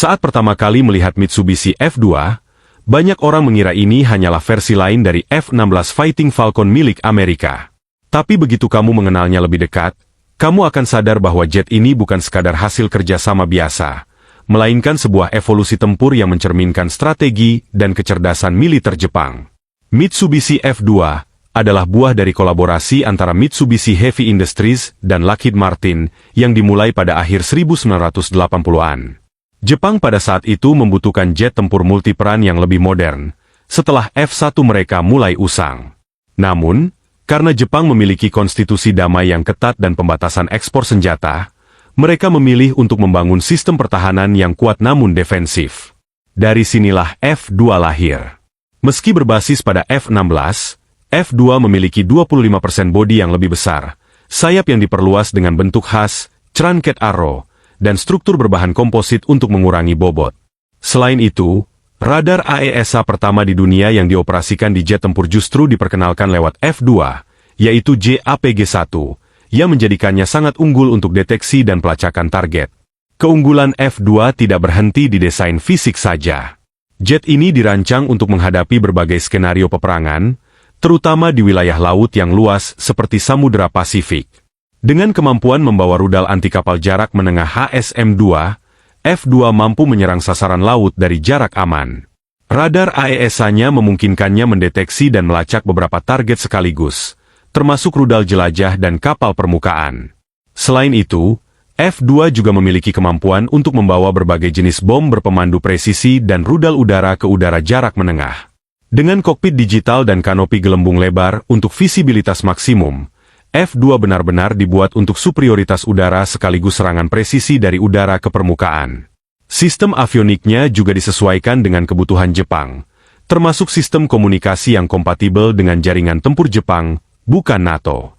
Saat pertama kali melihat Mitsubishi F2, banyak orang mengira ini hanyalah versi lain dari F-16 Fighting Falcon milik Amerika. Tapi begitu kamu mengenalnya lebih dekat, kamu akan sadar bahwa jet ini bukan sekadar hasil kerjasama biasa, melainkan sebuah evolusi tempur yang mencerminkan strategi dan kecerdasan militer Jepang. Mitsubishi F2 adalah buah dari kolaborasi antara Mitsubishi Heavy Industries dan Lockheed Martin yang dimulai pada akhir 1980-an. Jepang pada saat itu membutuhkan jet tempur multiperan yang lebih modern, setelah F-1 mereka mulai usang. Namun, karena Jepang memiliki konstitusi damai yang ketat dan pembatasan ekspor senjata, mereka memilih untuk membangun sistem pertahanan yang kuat namun defensif. Dari sinilah F-2 lahir. Meski berbasis pada F-16, F-2 memiliki 25% bodi yang lebih besar, sayap yang diperluas dengan bentuk khas, truncated arrow, dan struktur berbahan komposit untuk mengurangi bobot. Selain itu, radar AESA pertama di dunia yang dioperasikan di jet tempur justru diperkenalkan lewat F-2, yaitu JAPG-1, yang menjadikannya sangat unggul untuk deteksi dan pelacakan target. Keunggulan F-2 tidak berhenti di desain fisik saja. Jet ini dirancang untuk menghadapi berbagai skenario peperangan, terutama di wilayah laut yang luas seperti Samudra Pasifik. Dengan kemampuan membawa rudal anti kapal jarak menengah HSM-2, F-2 mampu menyerang sasaran laut dari jarak aman. Radar AESA-nya memungkinkannya mendeteksi dan melacak beberapa target sekaligus, termasuk rudal jelajah dan kapal permukaan. Selain itu, F-2 juga memiliki kemampuan untuk membawa berbagai jenis bom berpemandu presisi dan rudal udara ke udara jarak menengah. Dengan kokpit digital dan kanopi gelembung lebar untuk visibilitas maksimum, F-2 benar-benar dibuat untuk superioritas udara sekaligus serangan presisi dari udara ke permukaan. Sistem avioniknya juga disesuaikan dengan kebutuhan Jepang, termasuk sistem komunikasi yang kompatibel dengan jaringan tempur Jepang, bukan NATO.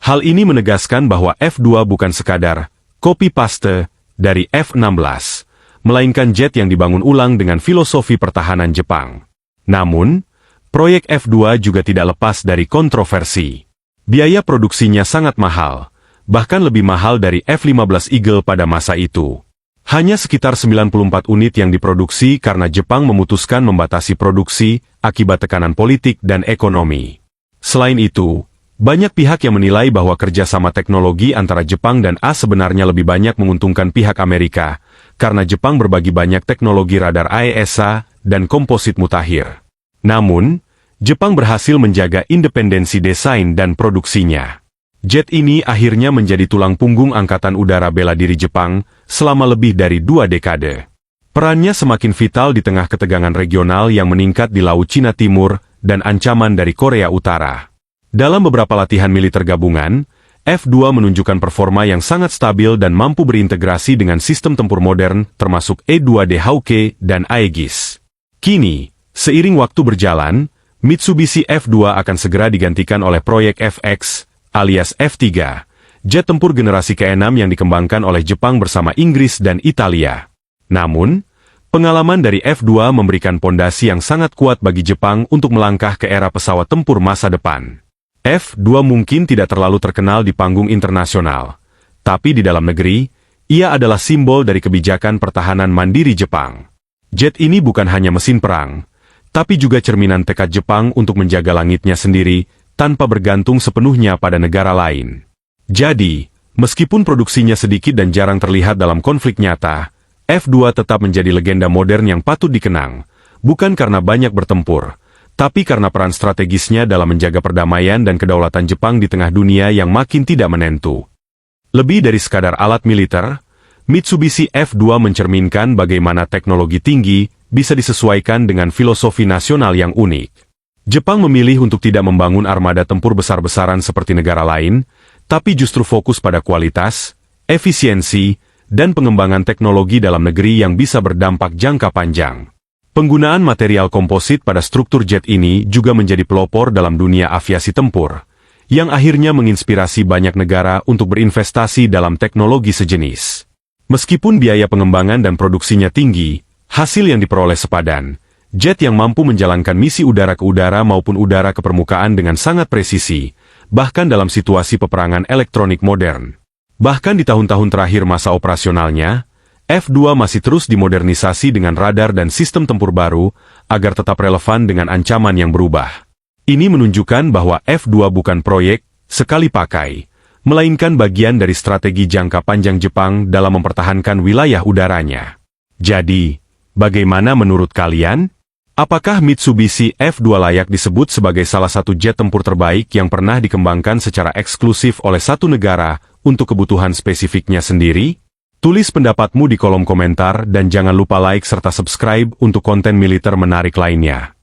Hal ini menegaskan bahwa F-2 bukan sekadar copy-paste dari F-16, melainkan jet yang dibangun ulang dengan filosofi pertahanan Jepang. Namun, proyek F-2 juga tidak lepas dari kontroversi. Biaya produksinya sangat mahal, bahkan lebih mahal dari F-15 Eagle pada masa itu. Hanya sekitar 94 unit yang diproduksi karena Jepang memutuskan membatasi produksi akibat tekanan politik dan ekonomi. Selain itu, banyak pihak yang menilai bahwa kerjasama teknologi antara Jepang dan AS sebenarnya lebih banyak menguntungkan pihak Amerika, karena Jepang berbagi banyak teknologi radar AESA dan komposit mutakhir. Namun, Jepang berhasil menjaga independensi desain dan produksinya. Jet ini akhirnya menjadi tulang punggung Angkatan Udara Bela Diri Jepang selama lebih dari 2 dekade. Perannya semakin vital di tengah ketegangan regional yang meningkat di Laut Cina Timur dan ancaman dari Korea Utara. Dalam beberapa latihan militer gabungan, F-2 menunjukkan performa yang sangat stabil dan mampu berintegrasi dengan sistem tempur modern termasuk E-2D Hawk dan Aegis. Kini, seiring waktu berjalan, Mitsubishi F-2 akan segera digantikan oleh proyek FX, alias F-3, jet tempur generasi ke-6 yang dikembangkan oleh Jepang bersama Inggris dan Italia. Namun, pengalaman dari F-2 memberikan pondasi yang sangat kuat bagi Jepang untuk melangkah ke era pesawat tempur masa depan. F-2 mungkin tidak terlalu terkenal di panggung internasional, tapi di dalam negeri, ia adalah simbol dari kebijakan pertahanan mandiri Jepang. Jet ini bukan hanya mesin perang, tapi juga cerminan tekad Jepang untuk menjaga langitnya sendiri, tanpa bergantung sepenuhnya pada negara lain. Jadi, meskipun produksinya sedikit dan jarang terlihat dalam konflik nyata, F-2 tetap menjadi legenda modern yang patut dikenang, bukan karena banyak bertempur, tapi karena peran strategisnya dalam menjaga perdamaian dan kedaulatan Jepang di tengah dunia yang makin tidak menentu. Lebih dari sekadar alat militer, Mitsubishi F-2 mencerminkan bagaimana teknologi tinggi bisa disesuaikan dengan filosofi nasional yang unik. Jepang memilih untuk tidak membangun armada tempur besar-besaran seperti negara lain, tapi justru fokus pada kualitas, efisiensi, dan pengembangan teknologi dalam negeri yang bisa berdampak jangka panjang. Penggunaan material komposit pada struktur jet ini juga menjadi pelopor dalam dunia aviasi tempur, yang akhirnya menginspirasi banyak negara untuk berinvestasi dalam teknologi sejenis. Meskipun biaya pengembangan dan produksinya tinggi, hasil yang diperoleh sepadan. Jet yang mampu menjalankan misi udara ke udara maupun udara ke permukaan dengan sangat presisi, bahkan dalam situasi peperangan elektronik modern. Bahkan di tahun-tahun terakhir masa operasionalnya, F-2 masih terus dimodernisasi dengan radar dan sistem tempur baru, agar tetap relevan dengan ancaman yang berubah. Ini menunjukkan bahwa F-2 bukan proyek sekali pakai, melainkan bagian dari strategi jangka panjang Jepang dalam mempertahankan wilayah udaranya. Jadi, bagaimana menurut kalian? Apakah Mitsubishi F-2 layak disebut sebagai salah satu jet tempur terbaik yang pernah dikembangkan secara eksklusif oleh satu negara untuk kebutuhan spesifiknya sendiri? Tulis pendapatmu di kolom komentar dan jangan lupa like serta subscribe untuk konten militer menarik lainnya.